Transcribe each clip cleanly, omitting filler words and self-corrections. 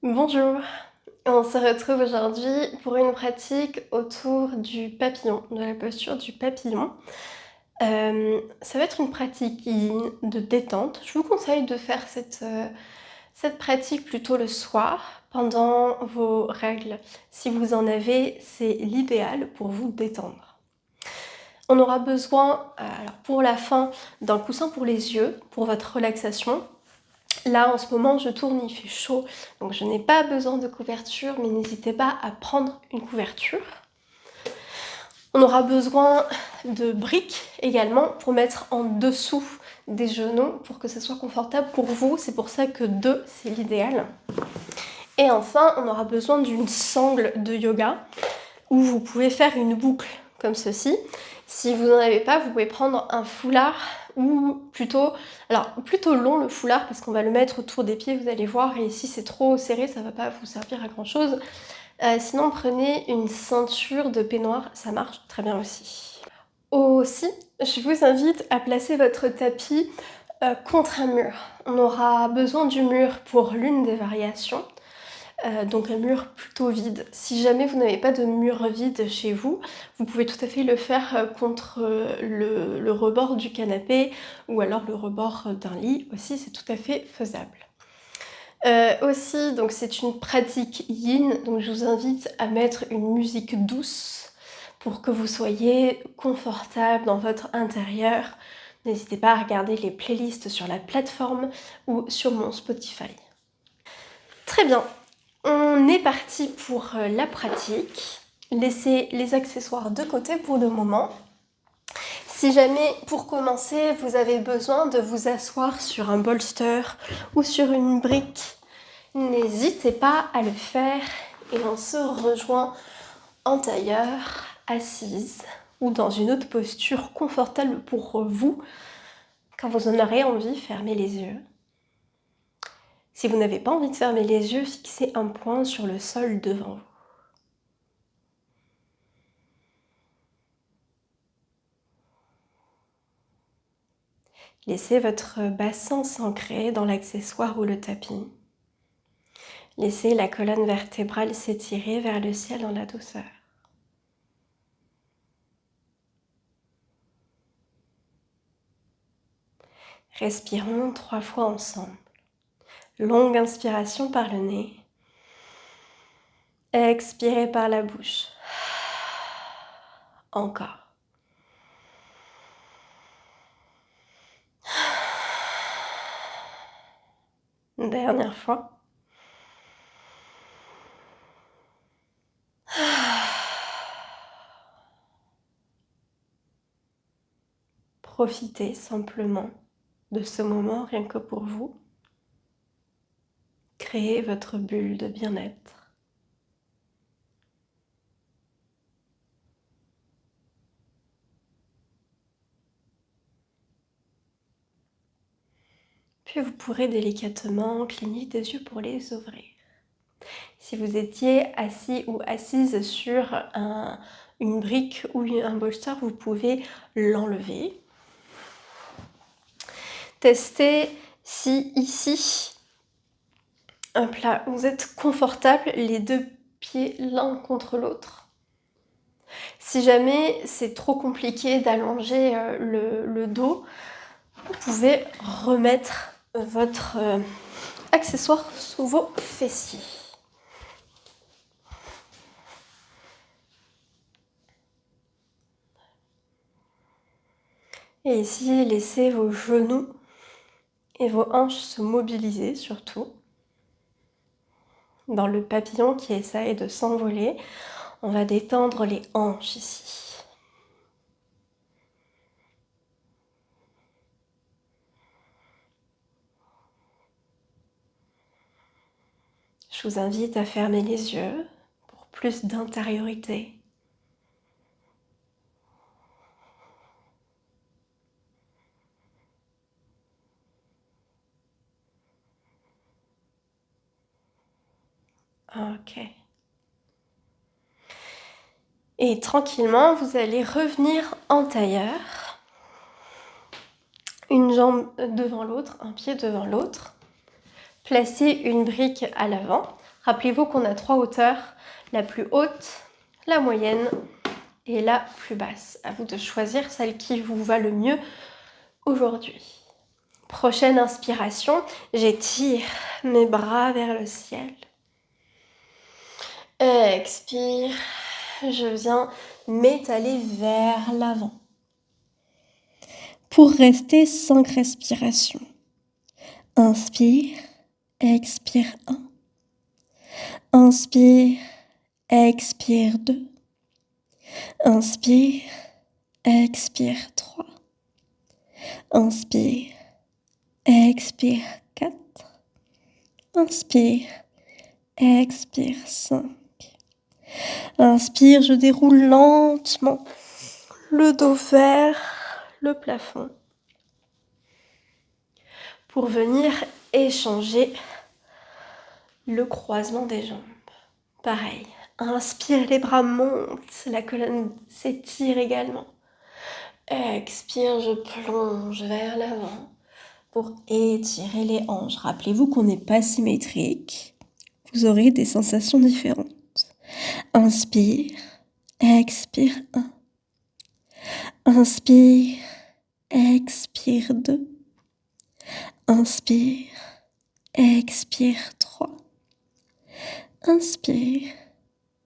Bonjour, on se retrouve aujourd'hui pour une pratique autour du papillon, de la posture du papillon. Ça va être une pratique yin de détente. Je vous conseille de faire cette pratique plutôt le soir, pendant vos règles. Si vous en avez, c'est l'idéal pour vous détendre. On aura besoin, alors pour la fin, d'un coussin pour les yeux, pour votre relaxation. Là, en ce moment, je tourne, il fait chaud, donc je n'ai pas besoin de couverture, mais n'hésitez pas à prendre une couverture. On aura besoin de briques également pour mettre en dessous des genoux pour que ce soit confortable pour vous. C'est pour ça que 2, c'est l'idéal. Et enfin, on aura besoin d'une sangle de yoga où vous pouvez faire une boucle comme ceci. Si vous n'en avez pas, vous pouvez prendre un foulard ou plutôt long le foulard parce qu'on va le mettre autour des pieds, vous allez voir, et si c'est trop serré, ça ne va pas vous servir à grand chose. Sinon, prenez une ceinture de peignoir, ça marche très bien aussi. Aussi, je vous invite à placer votre tapis contre un mur. On aura besoin du mur pour l'une des variations. Donc un mur plutôt vide. Si jamais vous n'avez pas de mur vide chez vous, vous pouvez tout à fait le faire contre le rebord du canapé ou alors le rebord d'un lit aussi, c'est tout à fait faisable. Aussi, donc c'est une pratique yin, donc je vous invite à mettre une musique douce pour que vous soyez confortable dans votre intérieur. N'hésitez pas à regarder les playlists sur la plateforme ou sur mon Spotify. Très bien. On est parti pour la pratique. Laissez les accessoires de côté pour le moment. Si jamais, pour commencer, vous avez besoin de vous asseoir sur un bolster ou sur une brique, n'hésitez pas à le faire et on se rejoint en tailleur, assise ou dans une autre posture confortable pour vous. Quand vous en aurez envie, fermez les yeux. Si vous n'avez pas envie de fermer les yeux, fixez un point sur le sol devant vous. Laissez votre bassin s'ancrer dans l'accessoire ou le tapis. Laissez la colonne vertébrale s'étirer vers le ciel dans la douceur. Respirons 3 fois ensemble. Longue inspiration par le nez. Expirez par la bouche. Encore. Une dernière fois. Profitez simplement de ce moment rien que pour vous. Créez votre bulle de bien-être. Puis vous pourrez délicatement cligner des yeux pour les ouvrir. Si vous étiez assis ou assise sur une brique ou un bolster, vous pouvez l'enlever. Testez si ici, hop là, vous êtes confortable, les 2 pieds l'un contre l'autre. Si jamais c'est trop compliqué d'allonger le dos, vous pouvez remettre votre accessoire sous vos fessiers. Et ici, laissez vos genoux et vos hanches se mobiliser surtout. Dans le papillon qui essaye de s'envoler, on va détendre les hanches ici. Je vous invite à fermer les yeux pour plus d'intériorité. Ok. Et tranquillement, vous allez revenir en tailleur. Une jambe devant l'autre, un pied devant l'autre. Placez une brique à l'avant. Rappelez-vous qu'on a 3 hauteurs, la plus haute, la moyenne et la plus basse. À vous de choisir celle qui vous va le mieux aujourd'hui. Prochaine inspiration, j'étire mes bras vers le ciel. Expire, je viens m'étaler vers l'avant. Pour rester 5 respirations. Inspire, expire 1. Inspire, expire 2. Inspire, expire 3. Inspire, expire 4. Inspire, expire 5. Inspire, je déroule lentement le dos vers le plafond pour venir échanger le croisement des jambes. Pareil, inspire, les bras montent, la colonne s'étire également. Expire, je plonge vers l'avant pour étirer les hanches. Rappelez-vous qu'on n'est pas symétrique. Vous aurez des sensations différentes. Inspire, expire 1. Inspire, expire 2. Inspire, expire 3. Inspire,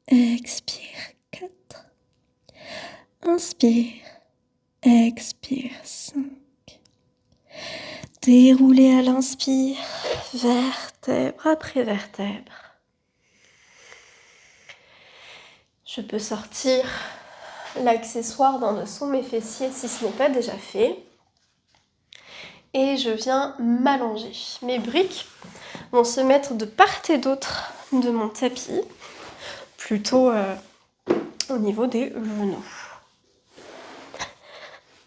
expire 4. Inspire, expire 5. Déroulez à l'inspire, vertèbre après vertèbre. Je peux sortir l'accessoire d'en dessous mes fessiers si ce n'est pas déjà fait. Et je viens m'allonger. Mes briques vont se mettre de part et d'autre de mon tapis, plutôt au niveau des genoux.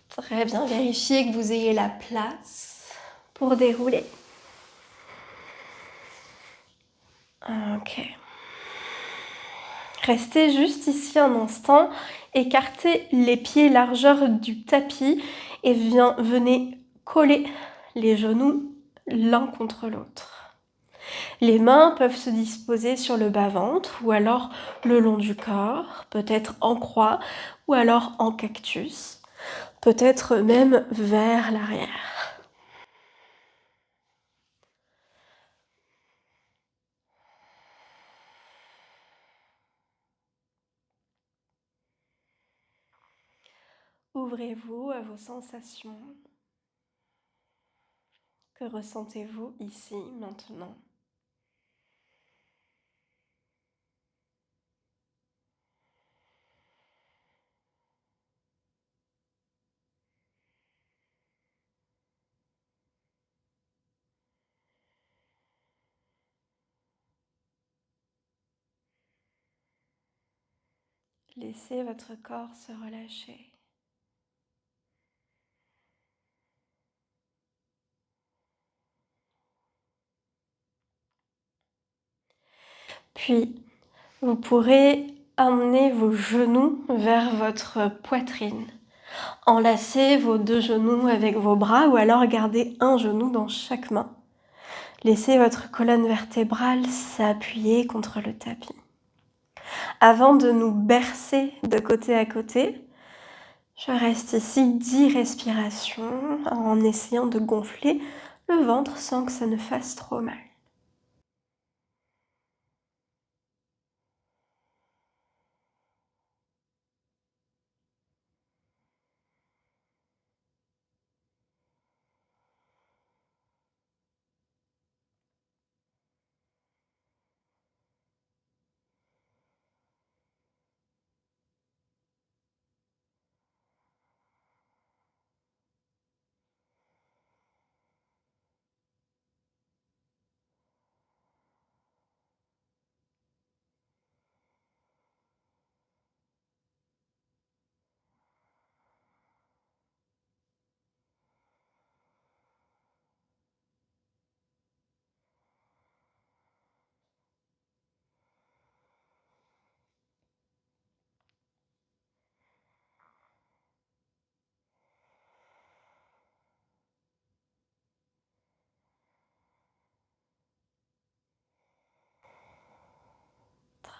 Très bien, vérifiez que vous ayez la place pour dérouler. Ok. Restez juste ici un instant, écartez les pieds largeur du tapis et venez coller les genoux l'un contre l'autre. Les mains peuvent se disposer sur le bas-ventre ou alors le long du corps, peut-être en croix ou alors en cactus, peut-être même vers l'arrière. Ouvrez-vous à vos sensations. Que ressentez-vous ici, maintenant ? Laissez votre corps se relâcher. Puis, vous pourrez amener vos genoux vers votre poitrine. Enlacez vos 2 genoux avec vos bras ou alors gardez un genou dans chaque main. Laissez votre colonne vertébrale s'appuyer contre le tapis. Avant de nous bercer de côté à côté, je reste ici 10 respirations en essayant de gonfler le ventre sans que ça ne fasse trop mal.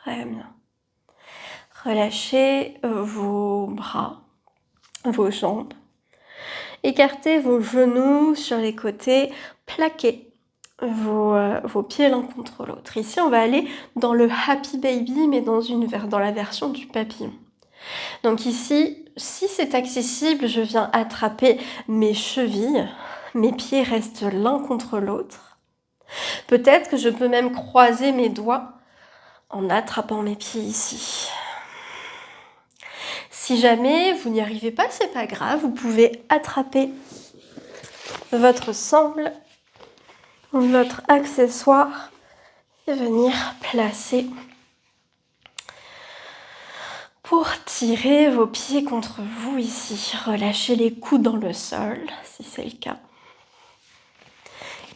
Très bien. Relâchez vos bras, vos jambes. Écartez vos genoux sur les côtés, plaquez vos pieds l'un contre l'autre. Ici, on va aller dans le Happy Baby, mais dans la version du papillon. Donc ici, si c'est accessible, je viens attraper mes chevilles. Mes pieds restent l'un contre l'autre. Peut-être que je peux même croiser mes doigts en attrapant mes pieds ici. Si jamais vous n'y arrivez pas, c'est pas grave, vous pouvez attraper votre sangle, votre accessoire et venir placer pour tirer vos pieds contre vous ici. Relâchez les coudes dans le sol si c'est le cas.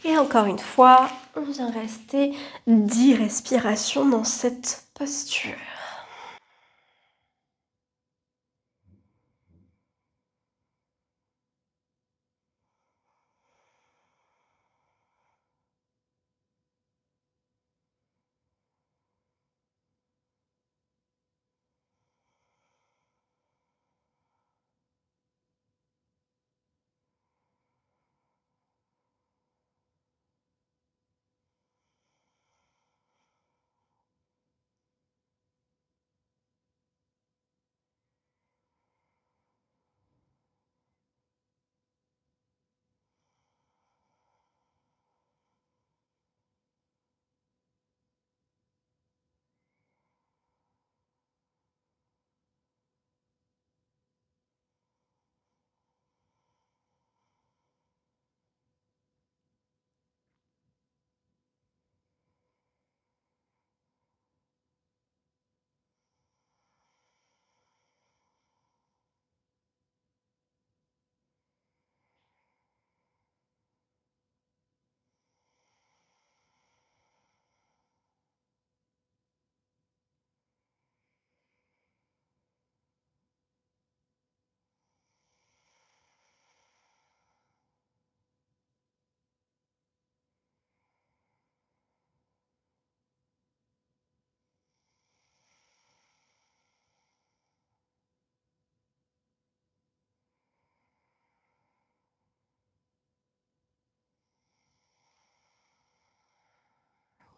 Et encore une fois, on vient rester 10 respirations dans cette posture.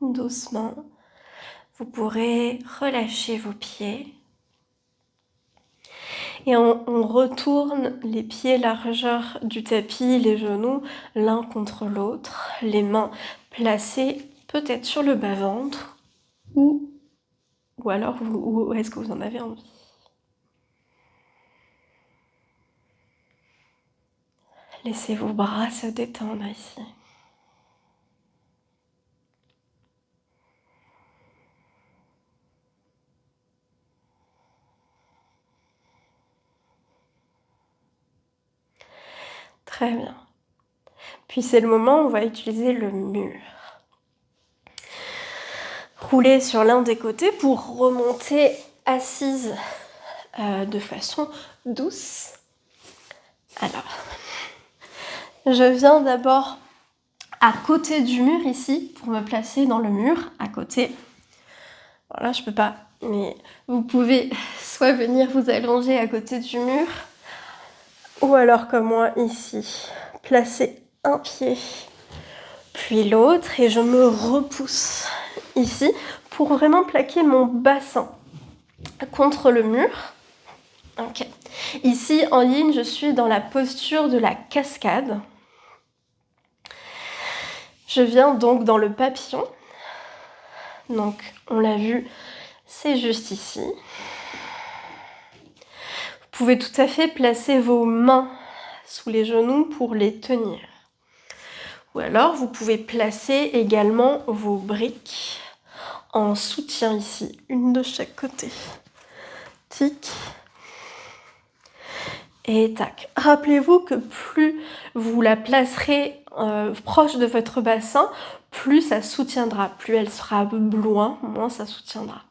Doucement, vous pourrez relâcher vos pieds. Et on retourne les pieds largeur du tapis, les genoux l'un contre l'autre, les mains placées peut-être sur le bas-ventre ou alors où est-ce que vous en avez envie. Laissez vos bras se détendre ici. Très bien. Puis c'est le moment où on va utiliser le mur. Roulez sur l'un des côtés pour remonter assise de façon douce. Alors, je viens d'abord à côté du mur ici pour me placer dans le mur à côté. Voilà, je peux pas, mais vous pouvez soit venir vous allonger à côté du mur ou alors comme moi ici, placer un pied puis l'autre et je me repousse ici pour vraiment plaquer mon bassin contre le mur. Ok. Ici en ligne, je suis dans la posture de la cascade. Je viens donc dans le papillon. Donc on l'a vu, c'est juste ici. Vous pouvez tout à fait placer vos mains sous les genoux pour les tenir. Ou alors vous pouvez placer également vos briques en soutien ici, une de chaque côté. Tic. Et tac. Rappelez-vous que plus vous la placerez proche de votre bassin, plus ça soutiendra. Plus elle sera loin, moins ça soutiendra.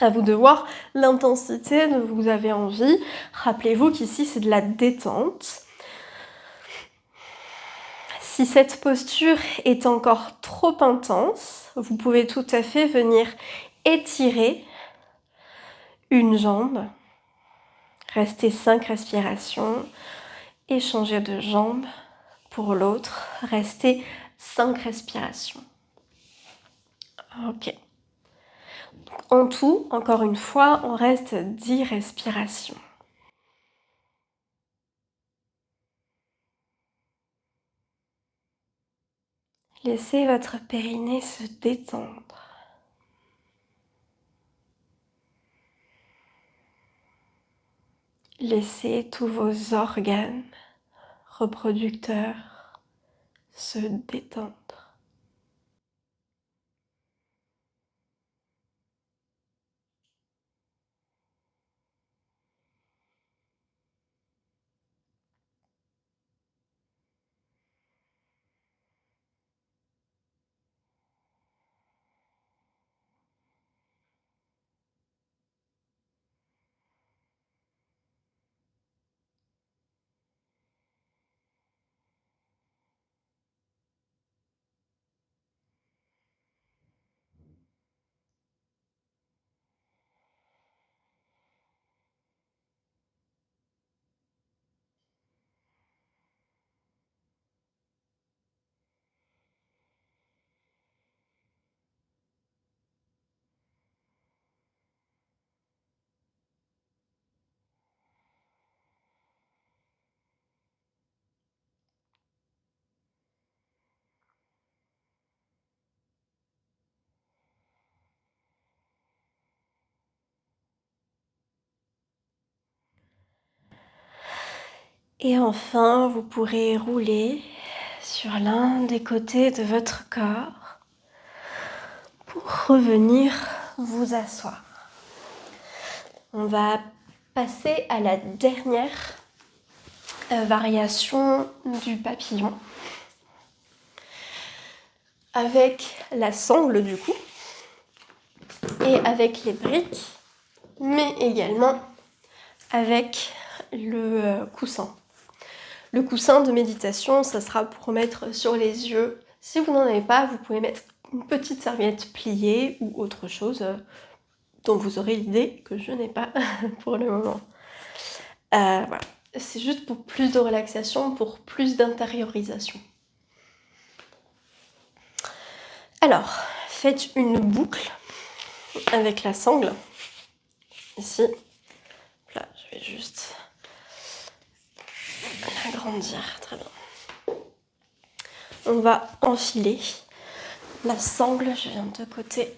À vous de voir l'intensité dont vous avez envie. Rappelez-vous qu'ici c'est de la détente. Si cette posture est encore trop intense, vous pouvez tout à fait venir étirer une jambe, restez 5 respirations, et changer de jambe pour l'autre, restez 5 respirations. Ok. En tout, encore une fois, on reste 10 respirations. Laissez votre périnée se détendre. Laissez tous vos organes reproducteurs se détendre. Et enfin, vous pourrez rouler sur l'un des côtés de votre corps pour revenir vous asseoir. On va passer à la dernière variation du papillon avec la sangle du coup et avec les briques, mais également avec le coussin. Le coussin de méditation, ça sera pour mettre sur les yeux. Si vous n'en avez pas, vous pouvez mettre une petite serviette pliée ou autre chose dont vous aurez l'idée que je n'ai pas pour le moment. Voilà. C'est juste pour plus de relaxation, pour plus d'intériorisation. Alors, faites une boucle avec la sangle. Ici. Là, je vais juste l'agrandir. Très bien. On va enfiler la sangle. Je viens de côté.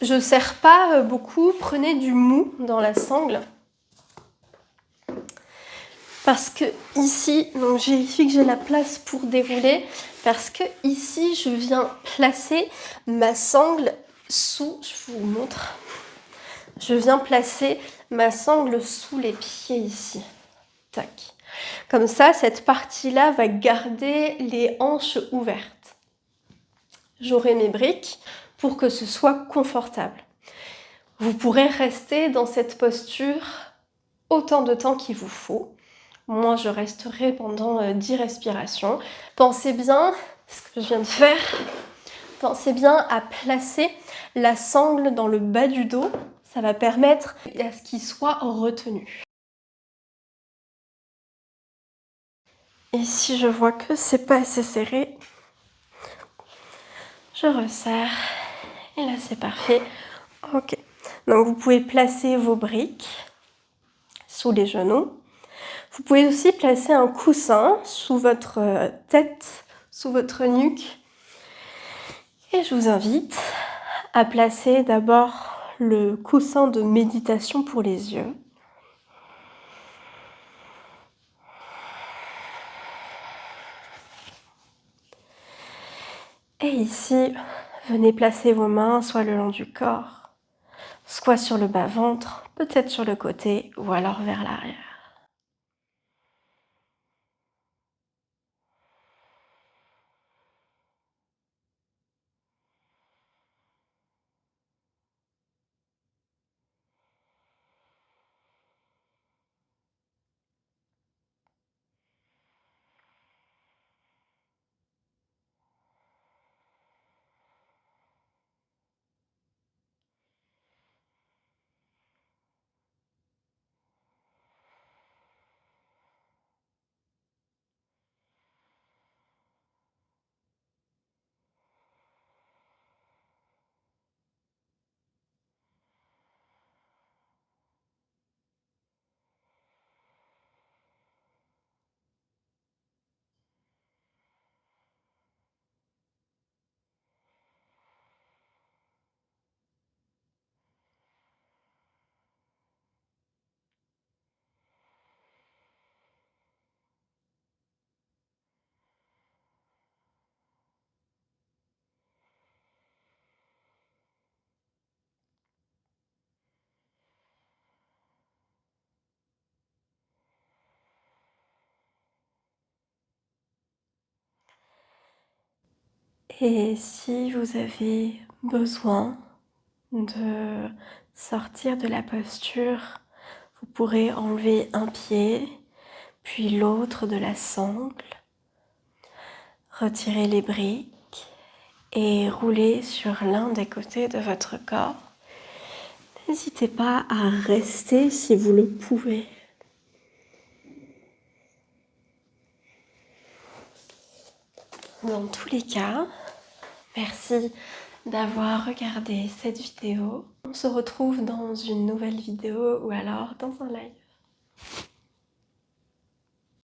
Je ne serre pas beaucoup. Prenez du mou dans la sangle. Parce que ici, donc je vérifie que j'ai la place pour dérouler. Parce que ici, je viens placer ma sangle sous. Je vous montre. Je viens placer ma sangle sous les pieds ici. Tac. Comme ça, cette partie-là va garder les hanches ouvertes. J'aurai mes briques pour que ce soit confortable. Vous pourrez rester dans cette posture autant de temps qu'il vous faut. Moi, je resterai pendant 10 respirations. Pensez bien, ce que je viens de faire, pensez bien à placer la sangle dans le bas du dos. Ça va permettre à ce qu'il soit retenu. Et si je vois que c'est pas assez serré, je resserre. Et là, c'est parfait. Ok. Donc, vous pouvez placer vos briques sous les genoux. Vous pouvez aussi placer un coussin sous votre tête, sous votre nuque. Et je vous invite à placer d'abord le coussin de méditation pour les yeux. Et ici, venez placer vos mains soit le long du corps, soit sur le bas-ventre, peut-être sur le côté ou alors vers l'arrière. Et si vous avez besoin de sortir de la posture, vous pourrez enlever un pied, puis l'autre de la sangle, retirer les briques et rouler sur l'un des côtés de votre corps. N'hésitez pas à rester si vous le pouvez. Dans tous les cas, merci d'avoir regardé cette vidéo. On se retrouve dans une nouvelle vidéo ou alors dans un live.